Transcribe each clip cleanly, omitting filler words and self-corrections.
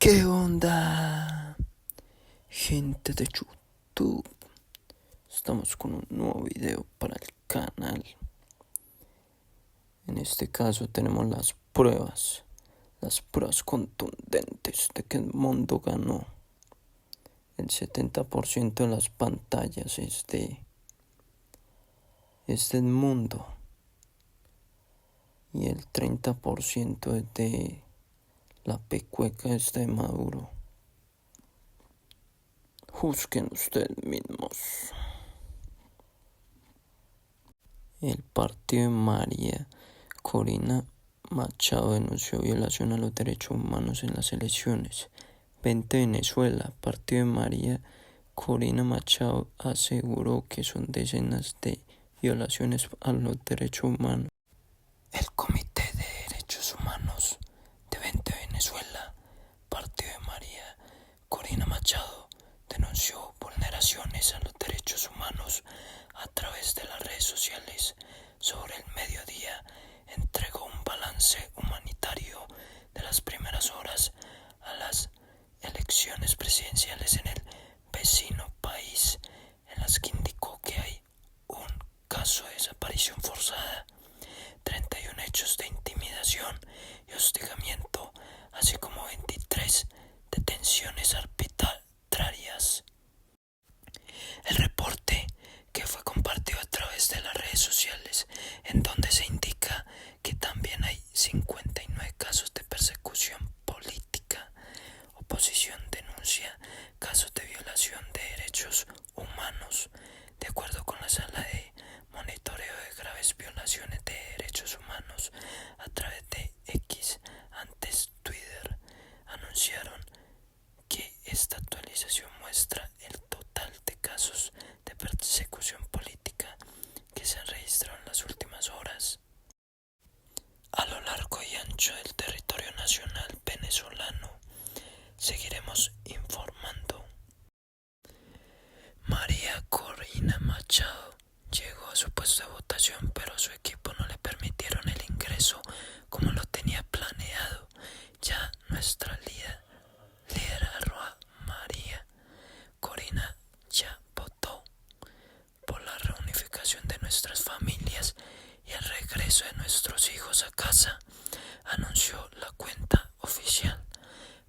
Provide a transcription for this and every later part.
¿Qué onda, gente de YouTube? Estamos con un nuevo video para el canal. En este caso tenemos las pruebas contundentes de que Edmundo ganó. El 70% de las pantallas es de Edmundo y el 30% es de la pecueca de Maduro. Juzguen ustedes mismos. El partido de María Corina Machado denunció violación a los derechos humanos en las elecciones. 20 Venezuela. Partido de María Corina Machado aseguró que son decenas de violaciones a los derechos humanos. El Comité de Derechos Humanos de 20 Venezuela, Partido de María Corina Machado, denunció vulneraciones a los derechos humanos a través de las redes sociales. Sobre el mediodía entregó un balance humanitario de las primeras horas a las elecciones presidenciales en el vecino país, en las que indicó que hay un caso de desaparición forzada, 31 hechos de intimidación y hostigamiento, así como 23 detenciones arbitrarias. El reporte, que fue compartido a través de las redes sociales, en donde se indica que también hay 59 casos de persecución política. Oposición denuncia casos de violación de derechos humanos. De acuerdo con la Sala de Monitoreo de Graves Violaciones de Derechos Humanos a través de X, antes Twitter, anunciaron que esta actualización muestra el total de casos de persecución política que se han registrado en las últimas horas. A lo largo y ancho del territorio nacional venezolano, seguiremos informando. María Corina Machado llegó a su puesto de votación, pero a su equipo no le permitieron el ingreso como lo tenía planeado. Ya nuestra líder María Corina ya votó por la reunificación de nuestras familias y el regreso de nuestros hijos a casa, anunció la cuenta oficial.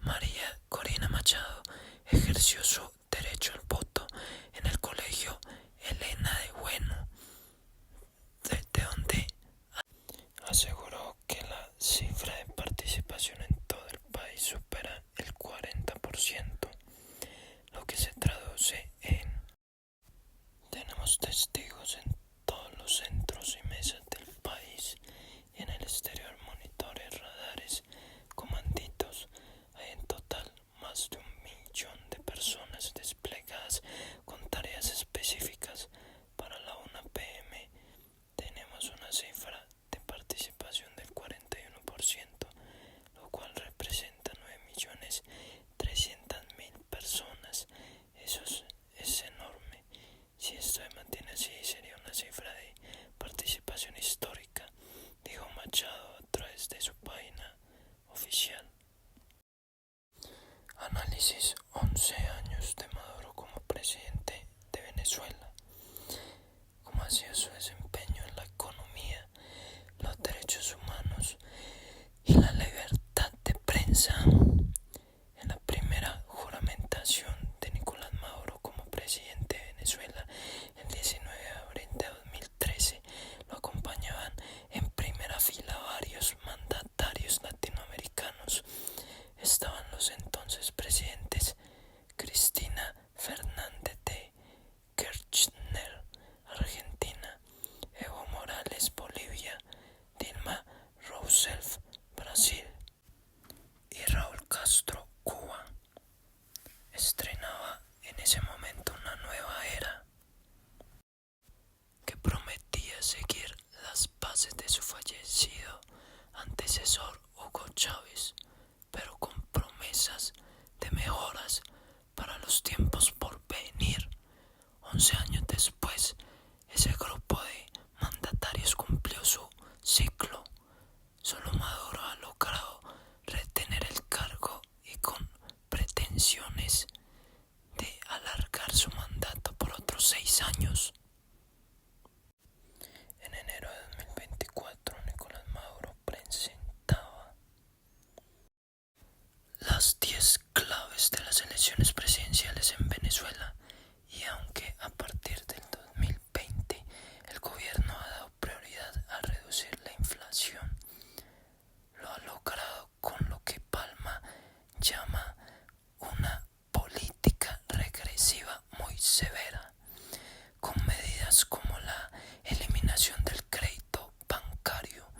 María Corina Machado ejerció su derecho al voto en el colegio Elena de Bueno, desde donde aseguró que la cifra de participación en todo el país supera el 40%, lo que se traduce en: tenemos testigos en todos los centros y mesas del país y en el exterior, monitores, radares, comanditos. Hay en total más de 1 millón de personas desplegadas con tareas específicas. Para la 1 p.m. tenemos una cifra de participación del 41%, lo cual representa 9.300.000 personas. Eso es enorme. Si esto se mantiene así, sería una cifra de participación histórica, dijo Machado a través de su página oficial. Análisis: 11 años de Maduro como presidente de Venezuela. ¿Cómo ha sido su desempeño en la economía, los derechos humanos y la libertad de prensa? En la primera juramentación de Nicolás Maduro como presidente de Venezuela, el 19 de abril de 2013, lo acompañaban en primera fila varios mandatarios latinoamericanos. Estaban los entonces presidentes Cristina Fernández de Kirchner, Argentina; Evo Morales, Bolivia; Dilma Rousseff, Brasil; y Raúl intenciones de alargar su mandato por otros 6 años. En enero de 2024, Nicolás Maduro presentaba las 10 claves de las elecciones presidenciales en Venezuela, y aunque a partir del 2020 el gobierno ha dado prioridad a reducir la inflación, lo ha logrado con lo que Palma llama una política regresiva muy severa, con medidas como la eliminación del crédito bancario.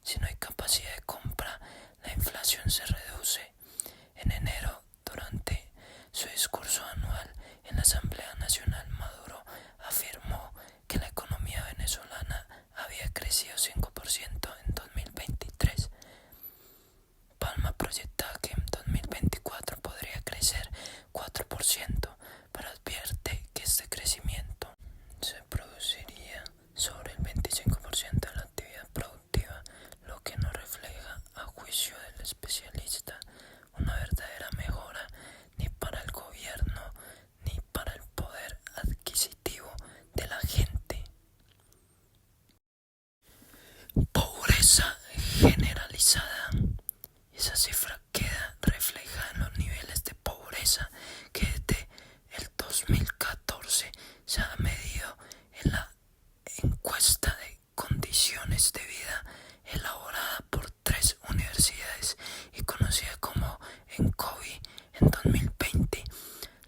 Si no hay capacidad de compra, la inflación se reduce. En enero, durante su discurso anual en la Asamblea Nacional, Maduro afirmó que la economía venezolana había crecido 5% en 2023. Palma proyecta que en 2024 podría crecer 4%, pero advierte que este crecimiento se produciría sobre el 25% de la actividad productiva, lo que no refleja, a juicio del especialista, una verdadera mejora ni para el gobierno ni para el poder adquisitivo de la gente. Pobreza generalizada. Esa cifra queda reflejada en los niveles de pobreza que desde el 2014 se ha medido en la encuesta de condiciones de vida elaborada por 3 universidades y conocida como ENCOVI en 2020.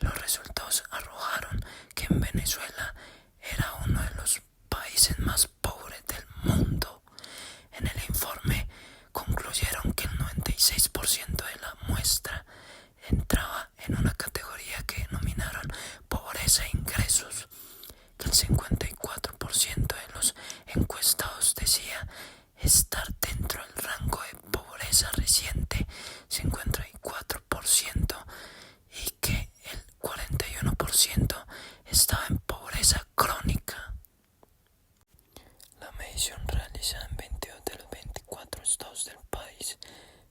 Los resultados arrojaron que en Venezuela era uno de los países más pobres del mundo. En el informe concluyeron que el 96% de la muestra entraba en una categoría que denominaron pobreza e ingresos, que el 54% de los encuestados decía estar dentro del rango de pobreza reciente, 54%, y que el 41% estaba en pobreza crónica. La medición realizada en 22 de los 24 estados del país,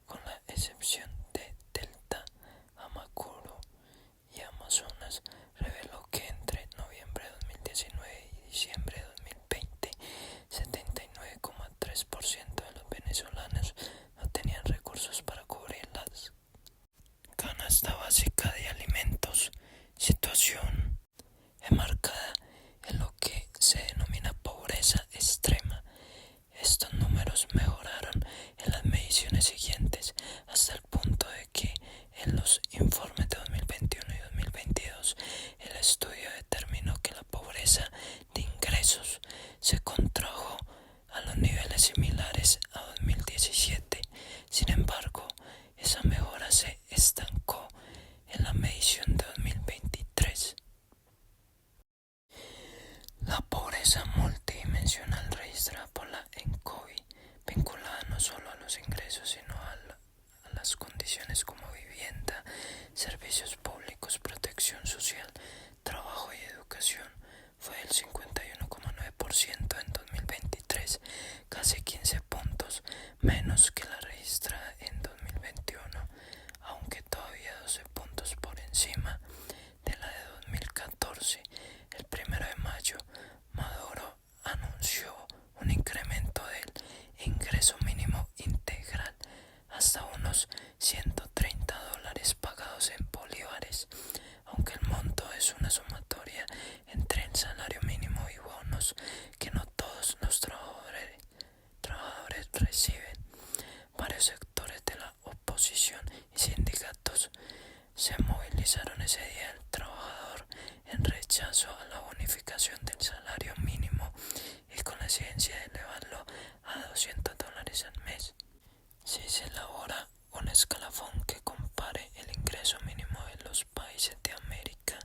con la excepción de Delta, Amacuro y Amazonas, reveló que entre noviembre de 2019 y diciembre de 2020, 79,3% de los venezolanos no tenían recursos para cubrir las canasta básica de alimentos, situación enmarcada en lo que se denomina pobreza extrema. Estos números mejoraron en las mediciones siguientes, hasta el punto de que en los informes de 2021 y 2022 el estudio determinó que la pobreza de ingresos se contrajo a los niveles similares a 2017. Sin embargo, esa mejora se estancó en la medición de 2023. La pobreza multidimensional registrada por la ENCOVI, vinculada no solo a los ingresos sino a las condiciones como vivienda, servicios públicos, protección social, trabajo y educación, fue del 51,9% en 2023, casi 15 puntos menos que la registrada en 2021, aunque todavía 12 puntos por encima de la de 2014. El 1 de mayo, Maduro anunció un incremento del ingreso mínimo integral hasta unos $130 pagados en bolívares, aunque el monto es una sumatoria entre el salario mínimo y bonos que no todos los trabajadores reciben. Varios sectores de la oposición y sindicatos se movilizaron ese día del trabajador en rechazo a la bonificación del salario mínimo y con la exigencia de elevarlo a $200 al mes. Si se elabora un escalafón que compare el ingreso mínimo de los países de América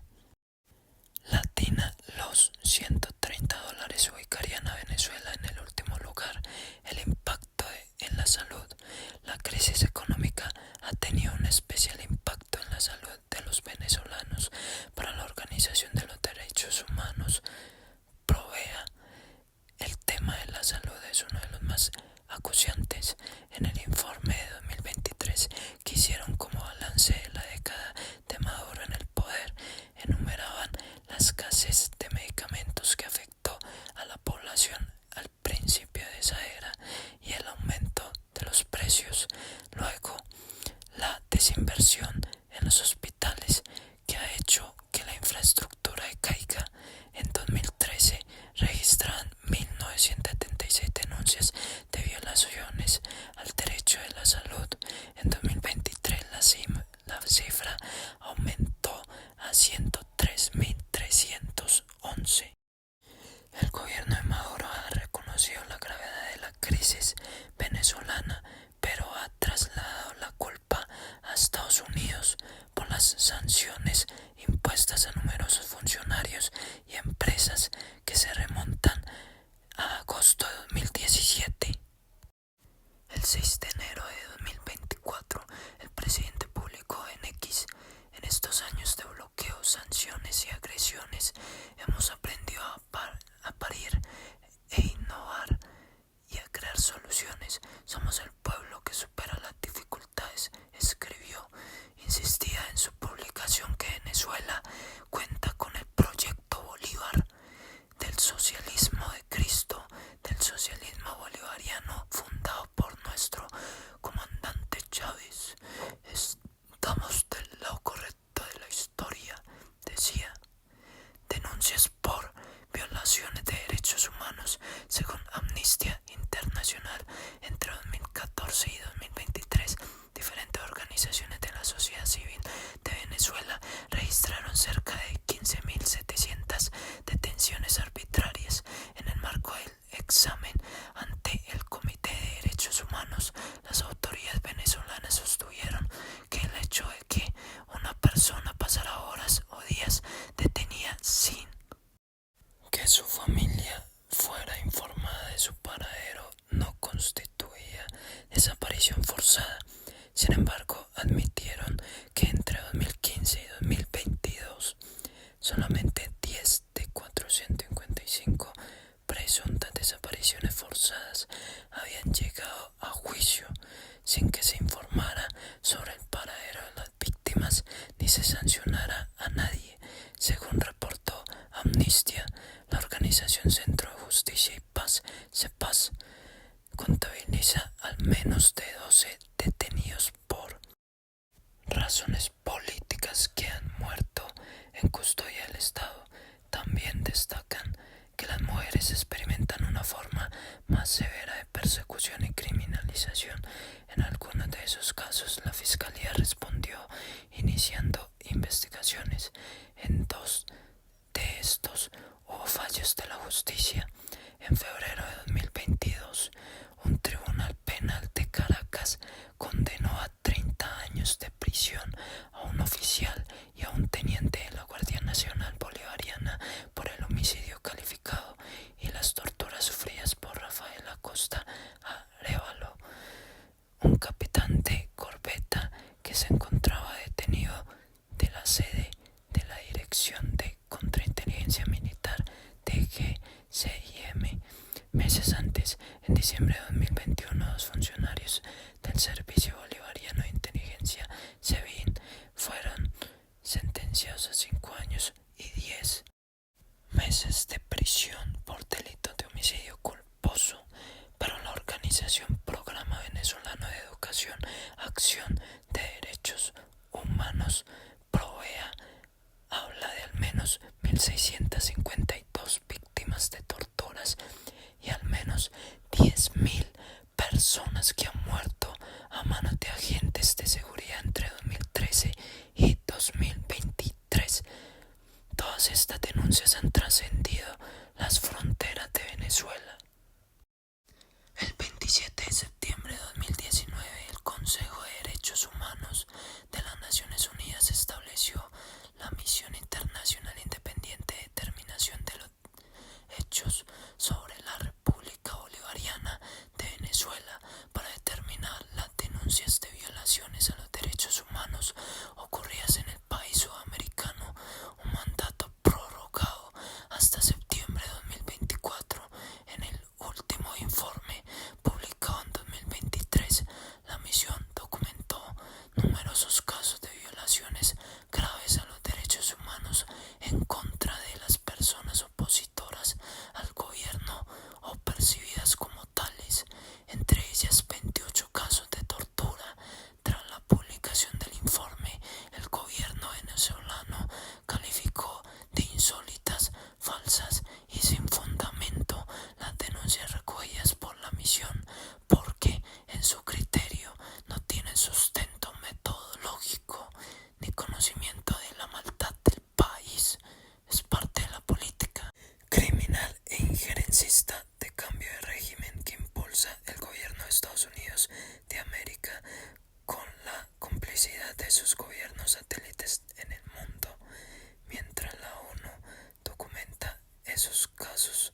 Latina, los $130 ubicarían a Venezuela en el último lugar. El impacto en la salud. La crisis económica ha tenido un especial impacto en la salud de los venezolanos. Para la Organización de los Derechos Humanos, PROVEA, el tema de la salud es uno de los más acuciantes. En el informe de 2023 que hicieron como inversión en los hospitales que ha hecho que la infraestructura decaiga. En 2013 registraron 1.976 denuncias de violaciones al derecho de la salud. En 2023 la cifra aumentó a 103.311. El gobierno de Maduro ha reconocido la gravedad de la crisis venezolana, pero ha trasladado la culpa a Estados Unidos por las sanciones impuestas a numerosos funcionarios y empresas que se remontan a agosto de 2017. El 6 de enero de 2024, el presidente publicó en X: en estos años de bloqueo, sanciones y agresiones, hemos aprendido a parir e innovar y a crear soluciones. Somos el pueblo que supera las dificultades, escribió. Insistía en su publicación que Venezuela cuenta con el proyecto Bolívar, del socialismo de Cristo, del socialismo bolivariano fundado por nuestro comandante Chávez. Estamos del lado correcto de la historia, decía. Denuncias por violaciones de derechos humanos, según Amnistía Internacional, entre 2014 y 2023, diferentes organizaciones de la sociedad civil de Venezuela registraron cerca de 15.700 detenciones arbitrarias. En el marco del examen ante el Comité de Derechos Humanos, las autoridades venezolanas sostuvieron que el hecho de que una persona pasara horas o días detenida sin que su familia fuera informada de su paradero no constituía desaparición forzada. Sin embargo, admitieron que entre 2015 y 2022 solamente 10 de 455 presuntas desapariciones forzadas habían llegado a juicio sin que se informara sobre el paradero de las víctimas ni se sancionara a nadie. Según reportó Amnistía, la organización Centro de Justicia y Paz, CEPAZ, contabiliza al menos de 12 detenidos por razones políticas que han muerto en custodia del Estado. También destacan que las mujeres experimentan una forma más severa de persecución y criminalización. En algunos de esos casos, la Fiscalía respondió iniciando investigaciones. En 2 de estos hubo fallos de la justicia. En febrero de 2022, un tribunal penal de Caracas condenó a 30 años de prisión a un oficial y a un teniente de la Guardia Nacional Bolivariana por el homicidio calificado y las torturas sufridas por Rafael Acosta Arévalo, un capitán de corbeta que se encontraba detenido de la sede de la Dirección de Contrainteligencia Militar DGCIM. Meses antes, en diciembre de 2021, 2 funcionarios del Servicio Bolivariano de Inteligencia, SEBIN, fueron sentenciados a 5 años y 10 meses de prisión por delito de homicidio culposo. Pero la organización Programa Venezolano de Educación, Acción de Derechos Humanos, PROVEA, habla de al menos 1.652 víctimas de torturas y al menos 10.000 personas que han muerto a manos de agentes de seguridad entre 2013 y 2023. Todas estas denuncias han trascendido las fronteras de Venezuela. El 27 de septiembre de 2019, el Consejo de Derechos Humanos de las Naciones Unidas estableció la Misión Internacional Independiente de Determinación de los Hechos sobre la República Bolivariana de Venezuela para determinar las denuncias de violaciones a los derechos humanos ocurridas en el país sudamericano, un mandato prorrogado hasta septiembre de 2024. En el último informe publicado en 2023, la misión documentó numerosos casos de violación gobiernos satélites en el mundo. Mientras la ONU documenta esos casos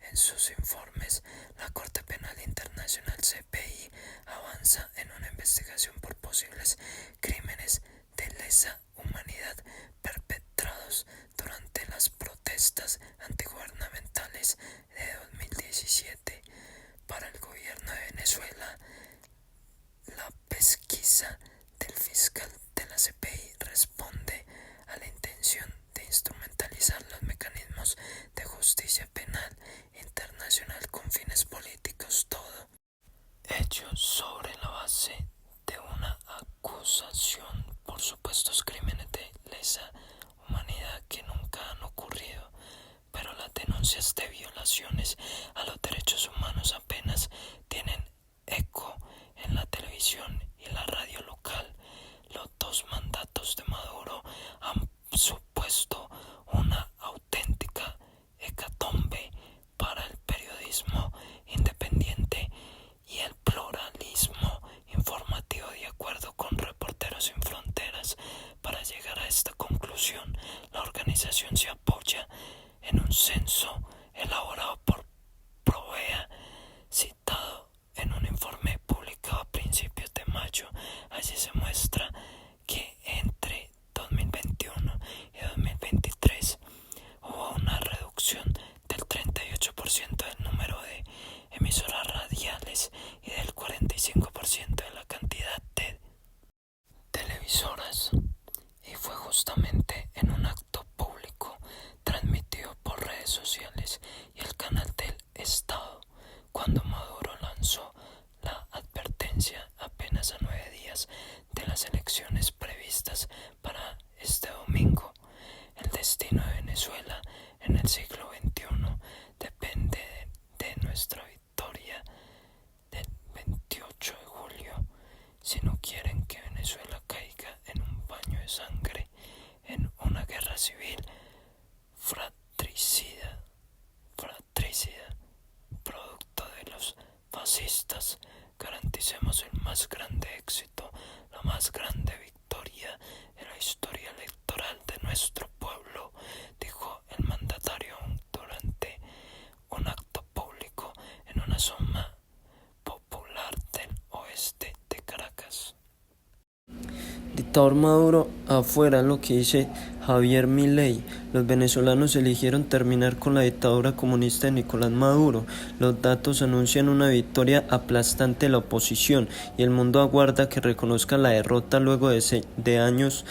en sus informes, la Corte Penal Internacional CPI avanza en una investigación por posibles crímenes de lesa humanidad perpetrados durante las protestas antigubernamentales de 2017. Para el gobierno de Venezuela, la pesquisa del fiscal de la CPI responde a la intención de instrumentalizar los mecanismos de justicia penal internacional con fines políticos, todo hecho sobre la base de una acusación por supuestos crímenes de lesa humanidad que nunca han ocurrido, pero las denuncias de violaciones a los derechos humanos apenas tienen eco en la televisión y la radio local. Los dos mandatos de Maduro han supuesto una auténtica hecatombe para el periodismo independiente y el pluralismo informativo. De acuerdo con Reporteros Sin Fronteras, para llegar a esta conclusión, la organización se apoya en un censo elaborado por Provea, citado en un informe publicado a principios de mayo. Allí se muestra que entre 2021 y 2023 hubo una reducción del 38% del número de emisoras radiales y del 45% de la cantidad de televisoras. Y fue justamente en un acto público transmitido por redes sociales y el canal del Estado cuando Maduro lanzó la advertencia apenas a 9 días de las elecciones previstas para este domingo. El destino de Venezuela en el siglo XXI depende de nuestra victoria del 28 de julio. Si no quieren que Venezuela caiga en un baño de sangre, en una guerra civil fratricida, producto de los fascistas, garanticemos el más grande éxito, la más grande victoria en la historia electoral de nuestro pueblo, dijo el mandatario durante un acto público en una zona popular del oeste de Caracas. Dictador Maduro afuera, lo que dice Javier Milei. Los venezolanos eligieron terminar con la dictadura comunista de Nicolás Maduro. Los datos anuncian una victoria aplastante de la oposición y el mundo aguarda que reconozca la derrota luego de años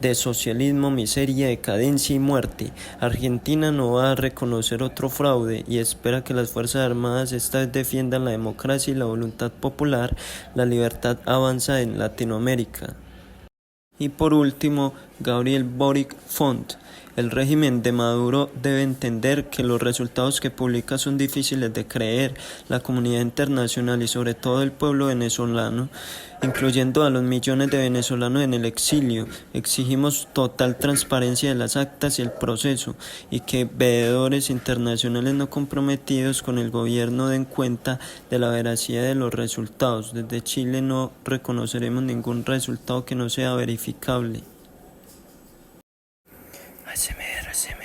de socialismo, miseria, decadencia y muerte. Argentina no va a reconocer otro fraude y espera que las Fuerzas Armadas esta vez defiendan la democracia y la voluntad popular. La libertad avanza en Latinoamérica. Y por último, Gabriel Boric Font. El régimen de Maduro debe entender que los resultados que publica son difíciles de creer. La comunidad internacional y sobre todo el pueblo venezolano, incluyendo a los millones de venezolanos en el exilio, exigimos total transparencia de las actas y el proceso y que veedores internacionales no comprometidos con el gobierno den cuenta de la veracidad de los resultados. Desde Chile no reconoceremos ningún resultado que no sea verificable. ASMR.